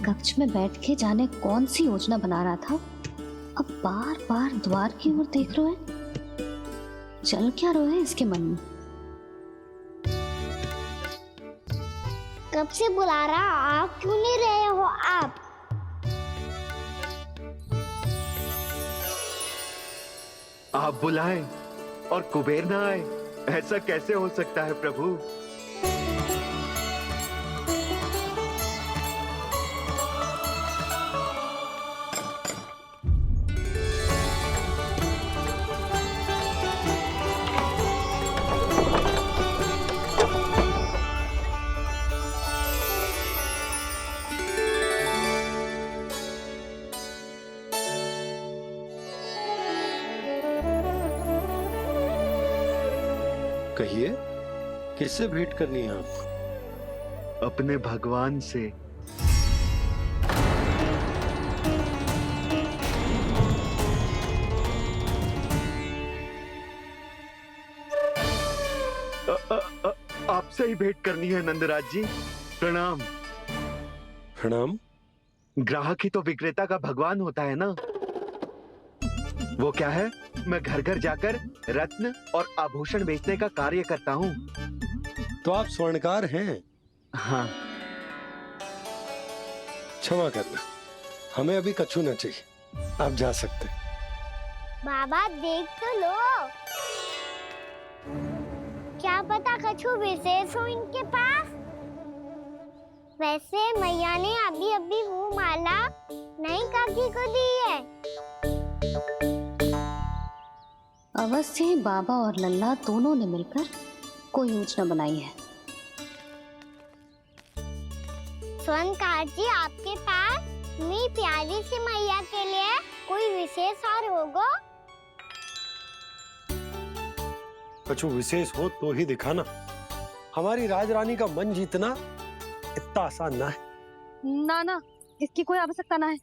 कक्ष में बैठ के जाने कौन सी योजना बना रहा था, अब बार बार द्वार की ओर देख रहे हैं। चल क्या रहे हैं इसके मन में? कब से बुला रहा, आप क्यों नहीं रहे हो? आप बुलाएं और कुबेर ना आए, ऐसा कैसे हो सकता है प्रभु? कहिए, किससे भेंट करनी है आपको? अपने भगवान से। आपसे ही भेंट करनी है नंदराज जी। प्रणाम। प्रणाम। ग्राहक ही तो विक्रेता का भगवान होता है ना। वो क्या है, मैं घर घर जाकर रत्न और आभूषण बेचने का कार्य करता हूँ। तो आप स्वर्णकार हैं? हाँ। क्षमा करना, हमें अभी कछु न चाहिए, आप जा सकते। बाबा देख तो लो, क्या पता कछु विशेष हो इनके पास। वैसे मैया ने अभी अभी वो माला नई काकी को दी है। अवश्य ही बाबा और लल्ला दोनों ने मिलकर कोई योजना बनाई है। स्वर्णकार जी, आपके पास मेरी प्यारी सी मैया के लिए कोई विशेष और होगा? कछु विशेष हो तो ही दिखाना। हमारी राजरानी का मन जीतना इतना आसान ना है। ना, इसकी कोई आवश्यकता ना है।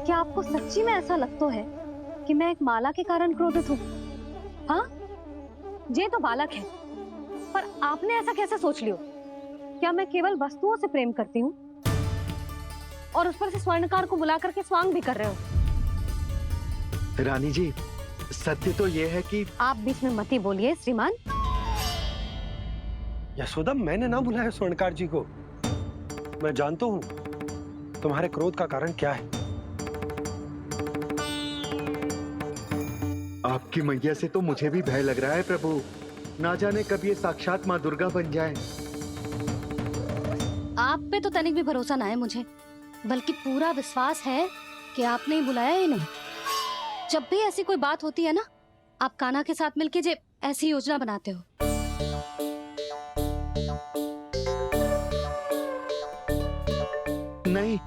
क्या आपको सच्ची में ऐसा लगता है कि मैं एक माला के कारण क्रोधित हूँ? हाँ, ये तो बालक है, पर आपने ऐसा कैसे सोच लियो? क्या मैं केवल वस्तुओं से प्रेम करती हूँ और उस पर से स्वर्णकार को बुला करके स्वांग भी कर रहे हो? रानी जी, सत्य तो ये है कि आप बीच में मत ही बोलिए श्रीमान। यशोदा, मैंने ना बुलाया स्वर्णकार जी को। मैं जानता हूँ तुम्हारे क्रोध का कारण क्या है। आपकी मैया से तो मुझे भी भय लग रहा है प्रभु। ना जाने कब ये साक्षात माँ दुर्गा बन जाए। आप पे तो तनिक भी भरोसा ना है मुझे, बल्कि पूरा विश्वास है कि आपने ही बुलाया ही नहीं। जब भी ऐसी कोई बात होती है ना, आप कान्हा के साथ मिलके जे ऐसी योजना बनाते हो। नहीं,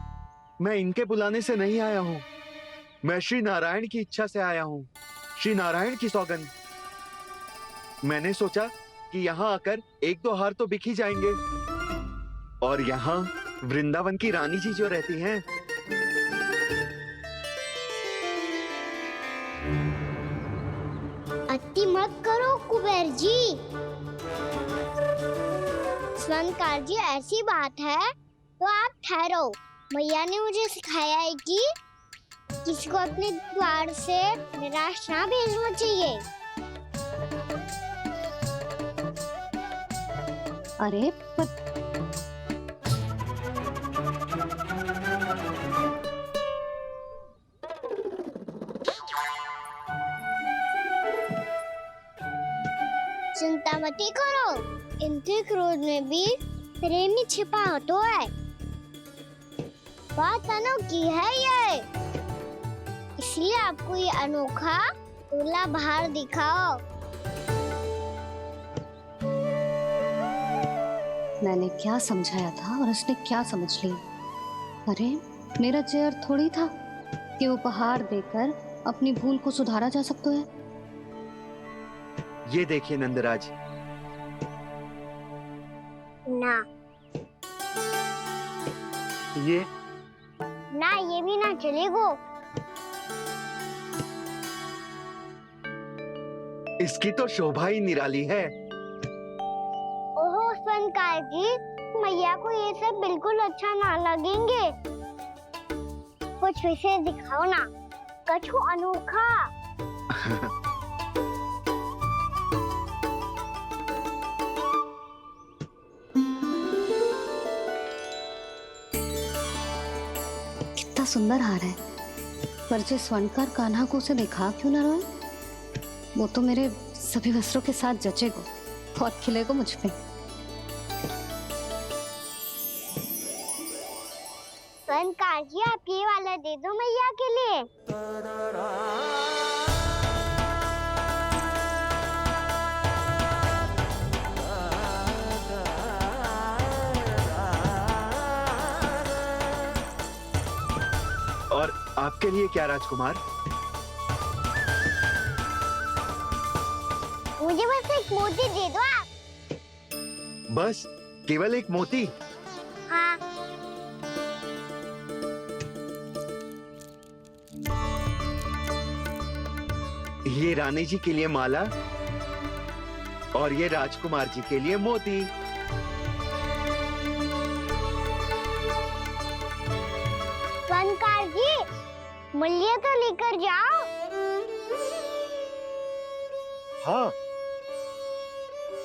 मैं इनके बुलाने से नहीं आया हूँ। मैं श्री नारायण की इच्छा से आया हूँ। श्री नारायण की सौगंध। मैंने सोचा कि यहाँ आकर एक दो हार तो बिक ही जाएंगे। और यहाँ वृंदावन की रानी जी जो रहती हैं। अति मत करो कुबेर जी। स्वर्णकार जी, ऐसी बात है तो आप ठहरो। मैया ने मुझे सिखाया है कि किसी को अपने द्वार से निराश ना भेजना चाहिए। अरे पर चिंता मत करो, इनके क्रोध में भी प्रेम ही छिपा होता है। बात अनोखी है ये, इसलिए आपको ये अनोखा दूल्हा बाहर दिखाओ। मैंने क्या समझाया था और उसने क्या समझ लिया? अरे मेरा जय थोड़ी था कि उपहार देकर अपनी भूल को सुधारा जा सकता है। ये देखिए नंदराज। ना ये ना, ये भी ना चलेगा। इसकी तो शोभा ही निराली है। ओहो स्वर्णकार जी, मैया को ये सब बिल्कुल अच्छा ना लगेंगे। कुछ विशेष दिखाओ ना, कछु अनोखा। कितना सुंदर हार है, पर जो स्वर्णकार कान्हा को उसे दिखा क्यों ना रोए? वो तो मेरे सभी वस्त्रों के साथ जचेगा और खिलेगा मुझ पे। स्वर्णकार जी, आप ये वाला दे दो मैया के लिए। और आपके लिए क्या राजकुमार? मुझे बस एक मोती दे दो आप। बस केवल एक मोती? हाँ। ये रानी जी के लिए माला और ये राजकुमार जी के लिए मोती। स्वर्णकार जी, मूल्य तो लेकर जाओ। हाँ,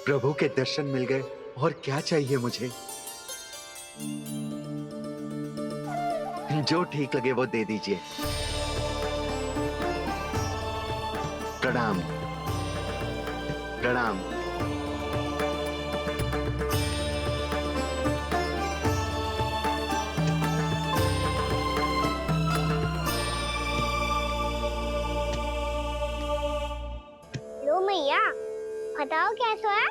प्रभु के दर्शन मिल गए, और क्या चाहिए मुझे? जो ठीक लगे वो दे दीजिए। प्रणाम प्रणाम। लो मैया, बताओ कैसा है?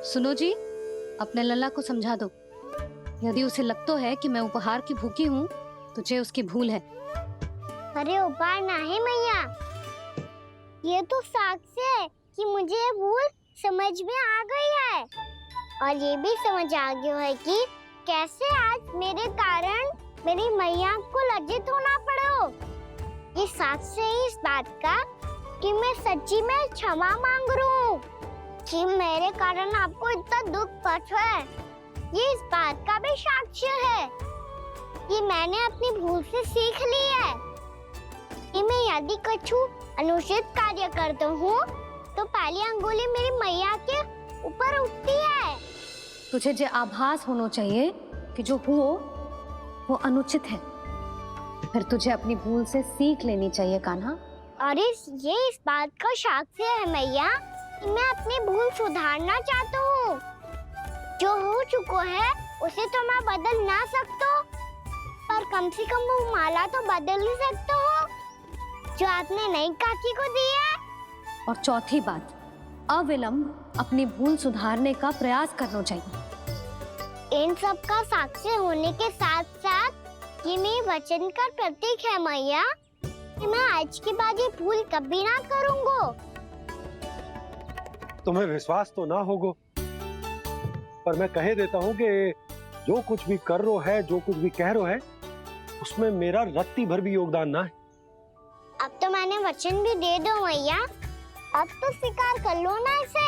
सुनो जी, अपने लल्ला को समझा दो। यदि उसे लगता है कि मैं उपहार की भूखी हूँ, तो ये उसकी भूल है। अरे उपहार ना है मैया, ये तो साक्ष्य है कि मुझे ये भूल समझ में आ गई है, और ये भी समझ आ गया है कि कैसे आज मेरे कारण मेरी मैया को लज्जित होना पड़ो। ये साक्ष्य है इस बात का कि मैं सच्ची में क्षमा मांग रहा हूँ कि मेरे कारण आपको इतना दुख पहुंचा है। ये इस बात का भी साक्ष्य है कि मैंने अपनी भूल से सीख ली है कि मैं यदि कुछ अनुचित कार्य करता हूँ तो पहली अंगुली मेरी मैया के ऊपर उठती है। तुझे जो आभास होना चाहिए कि जो हुआ वो अनुचित है, फिर तुझे अपनी भूल से सीख लेनी चाहिए कान्हा। और ये इस बात का साक्ष्य है मैया कि मैं अपनी भूल सुधारना चाहता हूँ। जो हो चुका है उसे तो मैं बदल ना सकता, पर कम से कम वो माला तो बदल ही सकता हूँ जो आपने नई काकी को दी है। और चौथी बात, अविलंब अपनी भूल सुधारने का प्रयास करना चाहिए। इन सब का साक्ष्य होने के साथ साथ ये मेरे वचन का प्रतीक है मैया कि मैं आज के बाद ये भूल कभी ना करूँगा। तुम्हें विश्वास तो ना होगा, पर मैं कह देता हूँ कि जो कुछ भी कर रो है, जो कुछ भी कह रो है, उसमें मेरा रत्ती भर भी योगदान ना है। अब तो मैंने वचन भी दे दो मैया, अब तो स्वीकार कर लो ना इसे।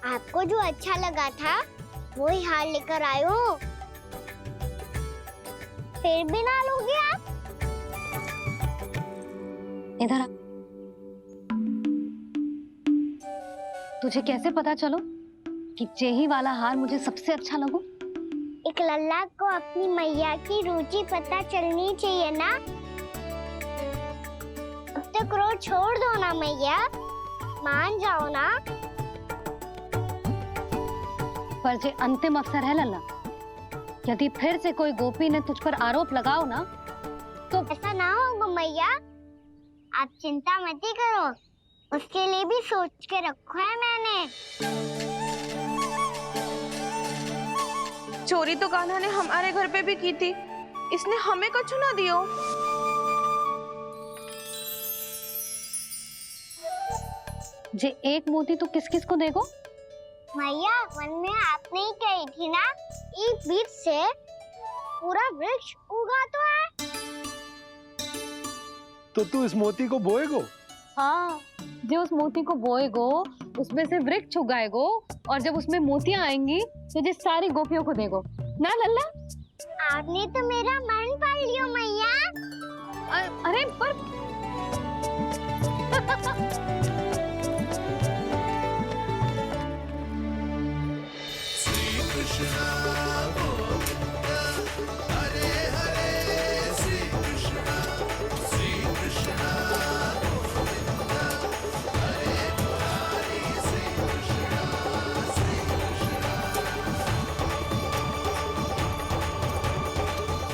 आपको जो अच्छा लगा था वही हार लेकर आयो, फिर भी ना लोगे आप? इधर आ। तुझे कैसे पता चलो कि जेही वाला हार मुझे सबसे अच्छा लगो? एक लल्ला को अपनी मैया की रुचि पता चलनी चाहिए ना। अब तो क्रोध छोड़ दो ना मैया, मान जाओ ना। पर जे अंतिम अवसर है लल्ला, यदि फिर से कोई गोपी ने तुझ पर आरोप लगाओ ना तो ऐसा ना होगा मैया, आप चिंता मत ही करो, उसके लिए भी सोच के रखा है मैंने। चोरी तो कान्हा ने हमारे घर पे भी की थी, इसने हमें कछु ना दियो। जे एक मोती तो किस किस को देगो? मैया, मन में आपने ही कही थी ना, एक बीज से पूरा वृक्ष उगा तो है। तो तू इस मोती को बोएगो? हाँ, जो उस मोती को बोएगो उसमें से वृक्ष उगाएगो, और जब उसमें मोतियां आएंगी तो जिस सारी गोपियों को देगो। ना लल्ला। आपने तो मेरा मन पढ़ लियो मैया। अरे पर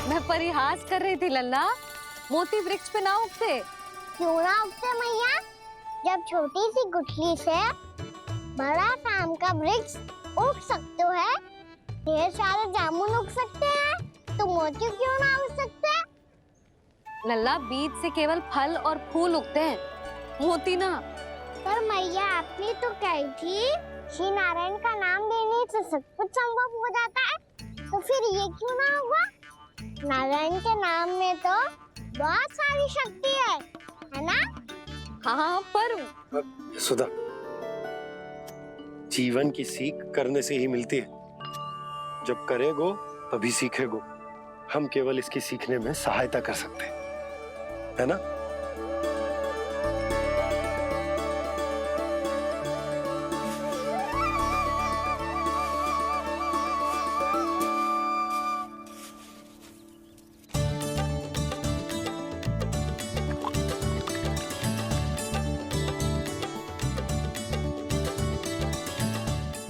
मैं परिहास कर रही थी लल्ला, मोती वृक्ष पे ना उगते। क्यों ना उगते मैया? जब छोटी सी गुठली से बड़ा आम का वृक्ष उग सकते है, ढेर सारे जामुन उग सकते हैं, तो मोती क्यों ना उग सकते? लल्ला, बीज से केवल फल और फूल उगते हैं, मोती ना। पर मैया आपने तो कही थी श्री नारायण का नाम लेने से सब कुछ संभव हो जाता है, तो फिर ये क्यों ना हुआ? नारायण के नाम में तो बहुत सारी शक्ति है ना? हाँ, पर सुधा, जीवन की सीख करने से ही मिलती है। जब करेगो तभी सीखेगो। हम केवल इसकी सीखने में सहायता कर सकते हैं, है ना?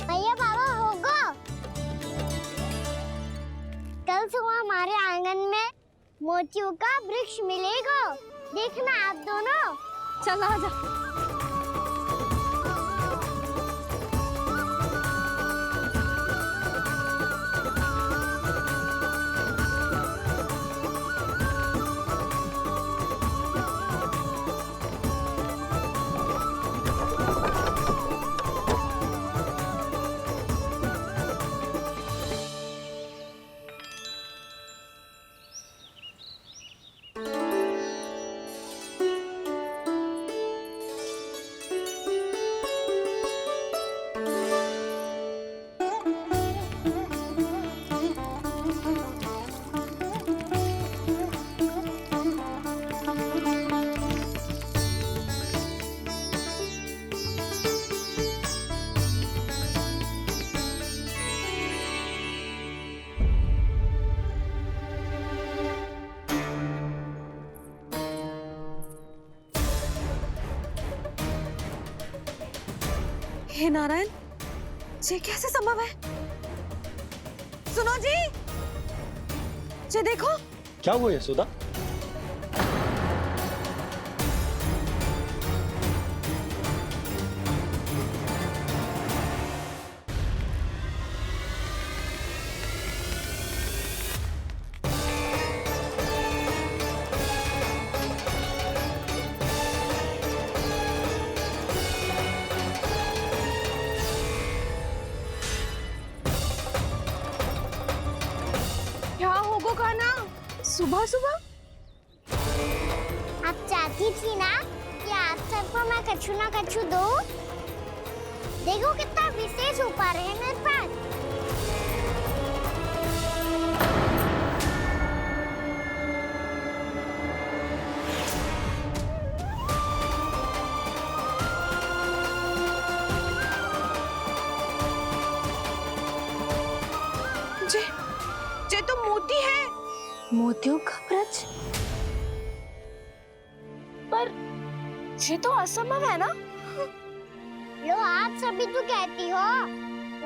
भैया बाबा होगो, कल सुबह हमारे आंगन में मोतियों का वृक्ष मिलेगा। देखना आप दोनों। चल आ जा। हे नारायण, ये कैसे संभव है? सुनो जी, ये देखो। क्या हुआ यशोदा? क्या होगो खाना सुबह सुबह? आप चाहती थी ना कि आप सबको मैं कछु ना कछु दूं? देखो कितना विशेष उपहार है मेरे पास। जे तो मोती है। मोतियों का वृक्ष? पर ये तो असंभव है ना? लो, आप सभी तो कहती हो,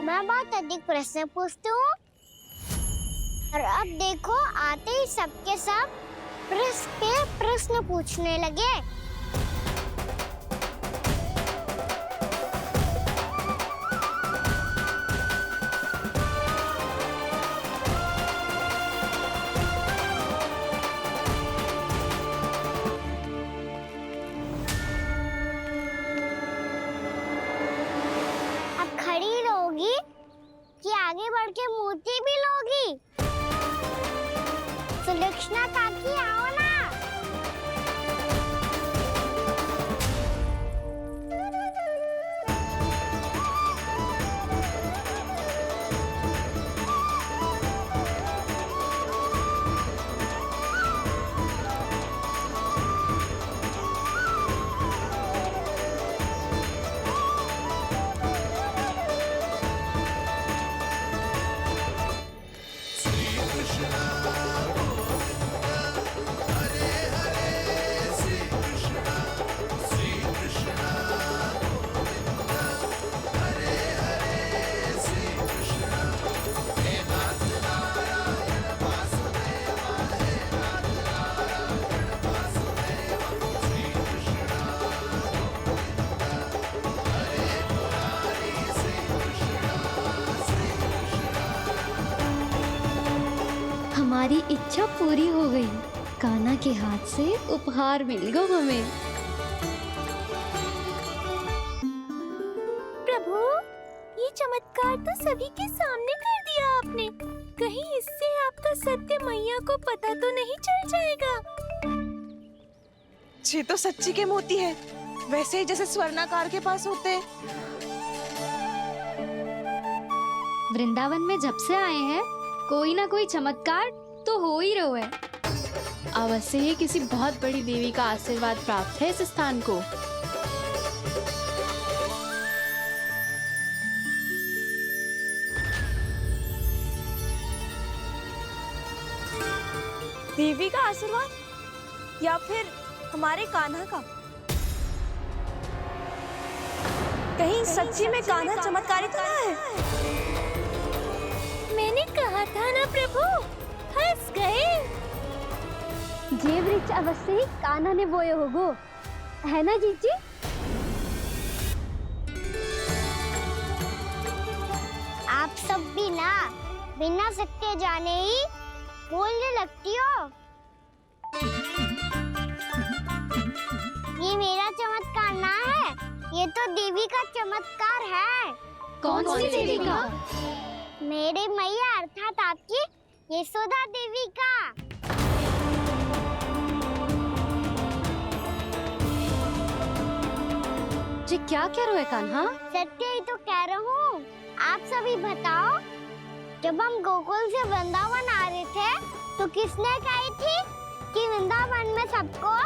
मैं बहुत अधिक प्रश्न पूछती हूँ, और अब देखो आते ही सबके सब प्रश्न पे प्रश्न पूछने लगे। खड़ी रहोगी कि आगे बढ़ के मोती भी लोगी? सुलक्षणा काकी आओ ना। हमारी इच्छा पूरी हो गई। कान्हा के हाथ से उपहार मिल गया हमें। प्रभु, ये चमत्कार तो सभी के सामने कर दिया आपने। कहीं इससे आपका सत्य मैया को पता तो नहीं चल जाएगा? ये तो सच्ची के मोती है, वैसे ही जैसे स्वर्णाकार के पास होते हैं। वृंदावन में जब से आए हैं कोई ना कोई चमत्कार तो हो ही रहा है। अवश्य ही किसी बहुत बड़ी देवी का आशीर्वाद प्राप्त है इस स्थान को। देवी का आशीर्वाद या फिर हमारे कान्हा का? कहीं सच्ची में कान्हा चमत्कारी तो ना है? मैंने कहा था ना प्रभु, फंस गए। ये वृक्ष अवश्य ही कान्हा ने बोए होगो, है ना जीजी? आप सब भी ना बिना सत्य जाने ही बोलने लगती हो। ये मेरा चमत्कार ना है, ये तो देवी का चमत्कार है। कौन सी देवी का? मेरे मैया अर्थात आपकी यशोदा देवी का। जी क्या कह रहे हो कान्हा? सत्य ही तो कह रहा हूँ। आप सभी बताओ, जब हम गोकुल से वृंदावन आ रहे थे तो किसने कही थी कि वृंदावन में सबको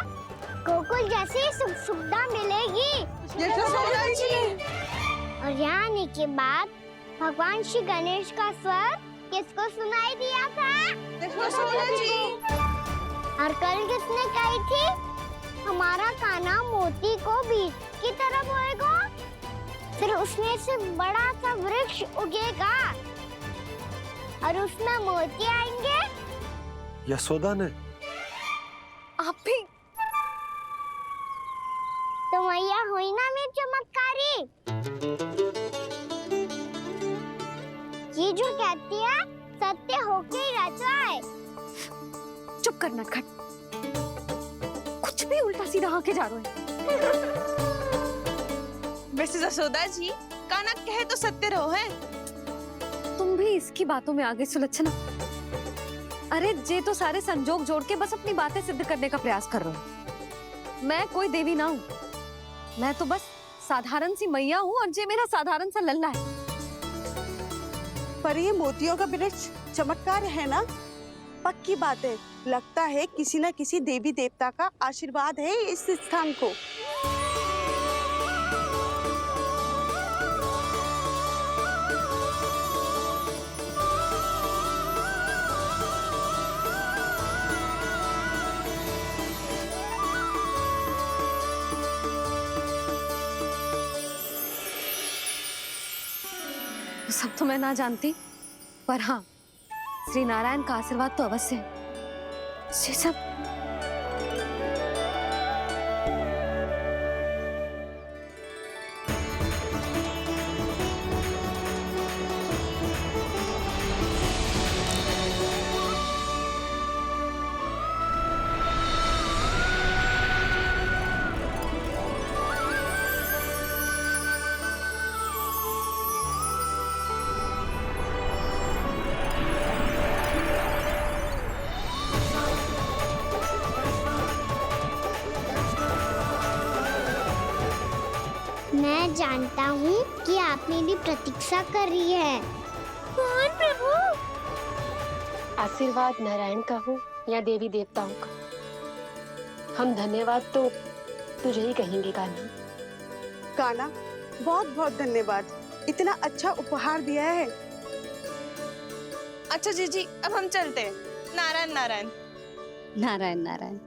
गोकुल जैसी सुख सुविधा मिलेगी? यशोदा जी। और यहाँ आने के बाद भगवान श्री गणेश का स्वर किसको सुनाई दिया था? यशोदा जी। और कल किसने कही थी हमारा कान्हा मोती को बीज की तरह बोएगा, फिर उसमें से बड़ा सा वृक्ष उगेगा और उसमें मोती आएंगे? यशोदा ने? आप भी? तो मैया हुई ना मेरी चमत्कारी। ये जो कहती है सत्य होके ही रहता है। चुप कर नटखट, कुछ भी उल्टा सीधा आके जा रहे हैं। वैसे यशोदा जी, कान्हा कहे तो सत्य रहो है। तुम भी इसकी बातों में आगे सुलझना। अरे जे तो सारे संजोग जोड़ के बस अपनी बातें सिद्ध करने का प्रयास कर रहे हो। मैं कोई देवी ना हूँ, मैं तो बस साधारण सी मैया हूँ और जे मेरा साधारण सा लल्ला है। पर ये मोतियों का वृक्ष चमत्कार है ना? पक्की बात है, लगता है किसी न किसी देवी देवता का आशीर्वाद है इस स्थान को। सब तो मैं ना जानती, पर हाँ, श्री नारायण का आशीर्वाद तो अवश्य है। ये सब मैं जानता हूँ कि आप मेरी प्रतीक्षा कर रही है। कौन प्रभु? आशीर्वाद नारायण का हो या देवी देवताओं का, हम धन्यवाद तो तुझे ही कहेंगे कान्हा। कान्हा, बहुत बहुत धन्यवाद, इतना अच्छा उपहार दिया है। अच्छा जीजी, अब हम चलते हैं। नारायण नारायण। नारायण नारायण।